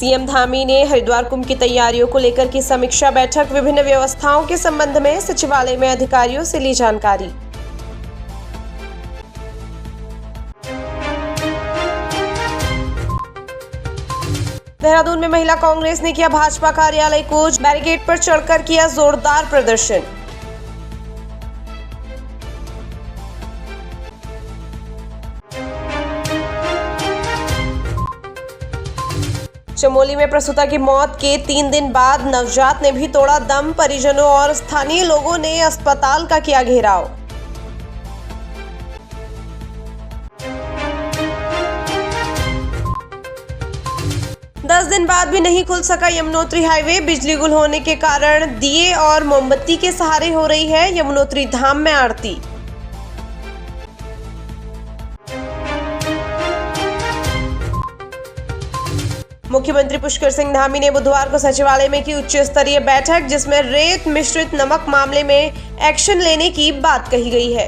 CM Dhami ने हरिद्वार कुंभ की तैयारियों को लेकर की समीक्षा बैठक। विभिन्न व्यवस्थाओं के संबंध में सचिवालय में अधिकारियों से ली जानकारी। देहरादून में महिला कांग्रेस ने किया भाजपा कार्यालय को बैरिकेड पर चढ़कर किया जोरदार प्रदर्शन। चमोली में प्रसूता की मौत के 3 दिन बाद नवजात ने भी तोड़ा दम। परिजनों और स्थानीय लोगों ने अस्पताल का किया घेराव। दस दिन बाद भी नहीं खुल सका यमुनोत्री हाईवे। बिजली गुल होने के कारण दिए और मोमबत्ती के सहारे हो रही है यमुनोत्री धाम में आरती। मुख्यमंत्री पुष्कर सिंह धामी ने बुधवार को सचिवालय में की उच्च स्तरीय बैठक, जिसमें रेत मिश्रित नमक मामले में एक्शन लेने की बात कही गई है।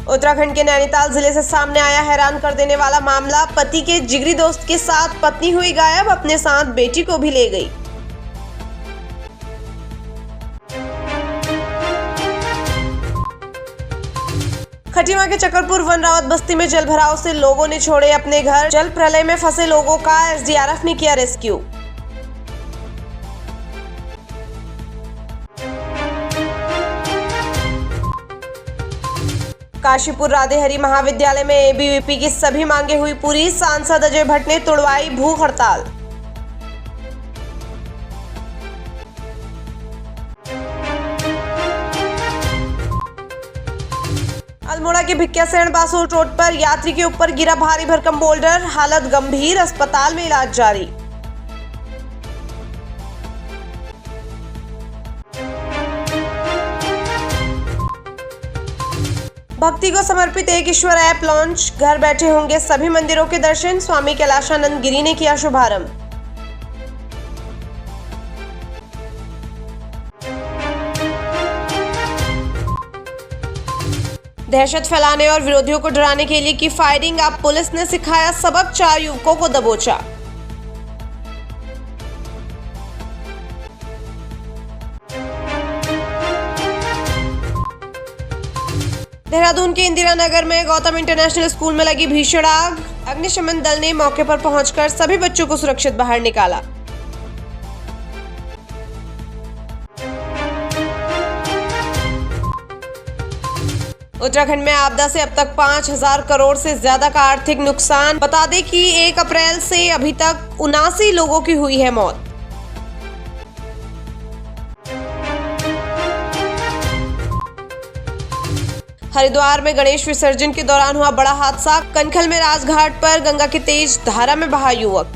उत्तराखंड के नैनीताल जिले से सामने आया हैरान कर देने वाला मामला। पति के जिगरी दोस्त के साथ पत्नी हुई गायब, अपने साथ बेटी को भी ले गई। खटीमा के चकरपुर वन रावत बस्ती में जल भराव से लोगों ने छोड़े अपने घर। जल प्रलय में फंसे लोगों का एसडीआरएफ ने किया रेस्क्यू। काशीपुर राधे हरि महाविद्यालय में एबीवीपी की सभी मांगे हुई पूरी। सांसद अजय भट्ट ने तोड़वाई भूख हड़ताल। अल्मोड़ा के भिक्यासैण बासुर रोड पर यात्री के ऊपर गिरा भारी भरकम बोल्डर। हालत गंभीर, अस्पताल में इलाज जारी। भक्ति को समर्पित एक ईश्वर ऐप लॉन्च। घर बैठे होंगे सभी मंदिरों के दर्शन। स्वामी कैलाशानंद गिरी ने किया शुभारंभ। दहशत फैलाने और विरोधियों को डराने के लिए की फायरिंग। अब पुलिस ने सिखाया सबक, 4 युवकों को दबोचा। देहरादून के इंदिरा नगर में गौतम इंटरनेशनल स्कूल में लगी भीषण आग। अग्निशमन दल ने मौके पर पहुंचकर सभी बच्चों को सुरक्षित बाहर निकाला। उत्तराखंड में आपदा से अब तक 5,000 करोड़ से ज्यादा का आर्थिक नुकसान। बता दें कि 1 अप्रैल से अभी तक 79 लोगों की हुई है मौत। हरिद्वार में गणेश विसर्जन के दौरान हुआ बड़ा हादसा। कनखल में राजघाट पर गंगा की तेज धारा में बहा युवक।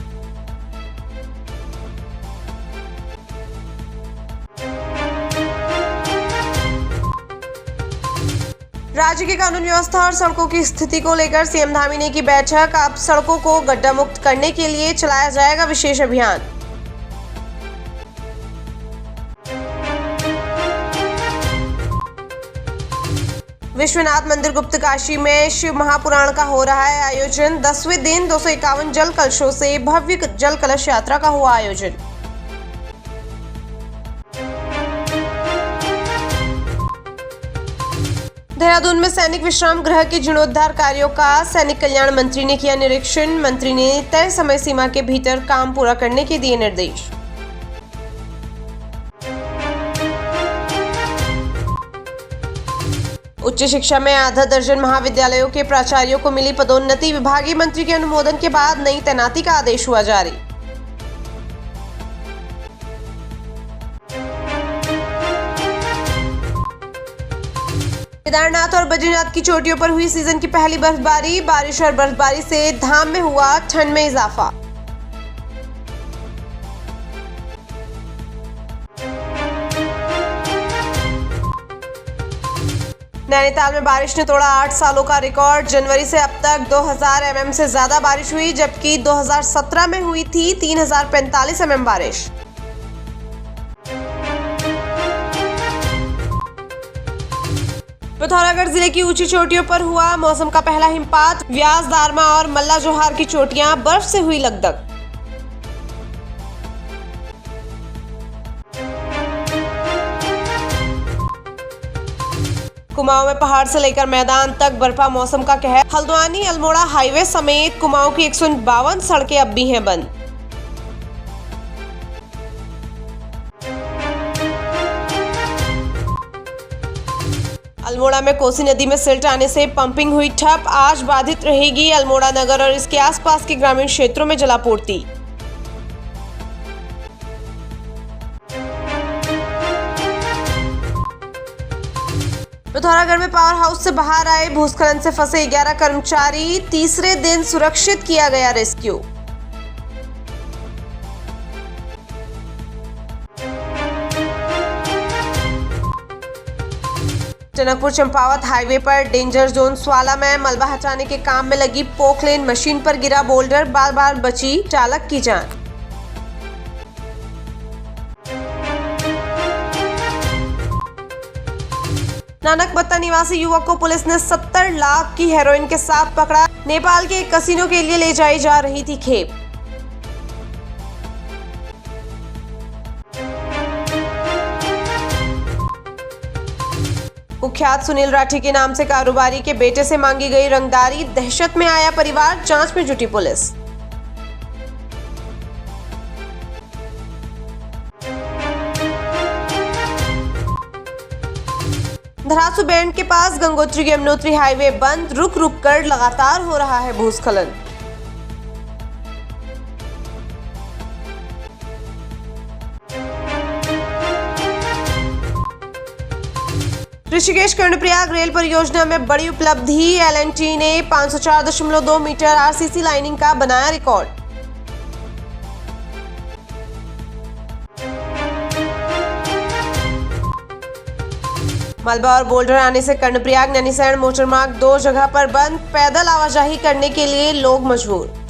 राज्य की कानून व्यवस्था और सड़कों की स्थिति को लेकर सीएम धामी ने की बैठक। अब सड़कों को गड्ढा मुक्त करने के लिए चलाया जाएगा विशेष अभियान। विश्वनाथ मंदिर गुप्तकाशी में शिव महापुराण का हो रहा है आयोजन। 10वें दिन 251 जल कलशों से भव्य जल कलश यात्रा का हुआ आयोजन। देहरादून में सैनिक विश्राम गृह के जीर्णोद्धार कार्यों का सैनिक कल्याण मंत्री ने किया निरीक्षण। मंत्री ने तय समय सीमा के भीतर काम पूरा करने के दिए निर्देश। उच्च शिक्षा में आधा दर्जन महाविद्यालयों के प्राचार्यों को मिली पदोन्नति। विभागीय मंत्री के अनुमोदन के बाद नई तैनाती का आदेश हुआ जारी। केदारनाथ और बद्रीनाथ की चोटियों पर हुई सीजन की पहली बर्फबारी। बारिश और बर्फबारी से धाम में हुआ ठंड में इजाफा। नैनीताल में बारिश ने तोड़ा 8 सालों का रिकॉर्ड। जनवरी से अब तक 2000 mm से ज्यादा बारिश हुई, जबकि 2017 में हुई थी 3045 mm बारिश। पिथौरागढ़ जिले की ऊंची चोटियों पर हुआ मौसम का पहला हिमपात। व्यास, दारमा और मल्ला जोहार की चोटियां बर्फ से हुई लकदक। कुमाऊं में पहाड़ से लेकर मैदान तक बर्फा मौसम का कहर। हल्द्वानी अल्मोड़ा हाईवे समेत कुमाऊं की 152 सड़कें अब भी हैं बंद। अल्मोड़ा में कोसी नदी में सिल्ट आने से पंपिंग हुई ठप। आज बाधित रहेगी अल्मोड़ा नगर और इसके आसपास के ग्रामीण क्षेत्रों में जलापूर्ति। पिथौरागढ़ में पावर हाउस से बाहर आए भूस्खलन से फंसे 11 कर्मचारी। तीसरे दिन सुरक्षित किया गया रेस्क्यू। टनकपुर चंपावत हाईवे पर डेंजर जोन स्वाला में मलबा हटाने के काम में लगी पोकलेन मशीन पर गिरा बोल्डर। बार बार बची चालक की जान। नानकबत्ता निवासी युवक को पुलिस ने 70 लाख की हेरोइन के साथ पकड़ा। नेपाल के एक कसिनो के लिए ले जाई जा रही थी खेप। कुख्यात सुनील राठी के नाम से कारोबारी के बेटे से मांगी गई रंगदारी। दहशत में आया परिवार, जांच में जुटी पुलिस। धरासू बैंड के पास गंगोत्री यमुनोत्री हाईवे बंद। रुक रुक कर लगातार हो रहा है भूस्खलन। ऋषिकेश कर्णप्रयाग रेल परियोजना में बड़ी उपलब्धि। L&T ने 504.2 मीटर RCC लाइनिंग का बनाया रिकॉर्ड। मलबा और बोल्डर आने से कर्णप्रयाग नैनीसैण मोटरमार्ग 2 जगह पर बंद। पैदल आवाजाही करने के लिए लोग मजबूर।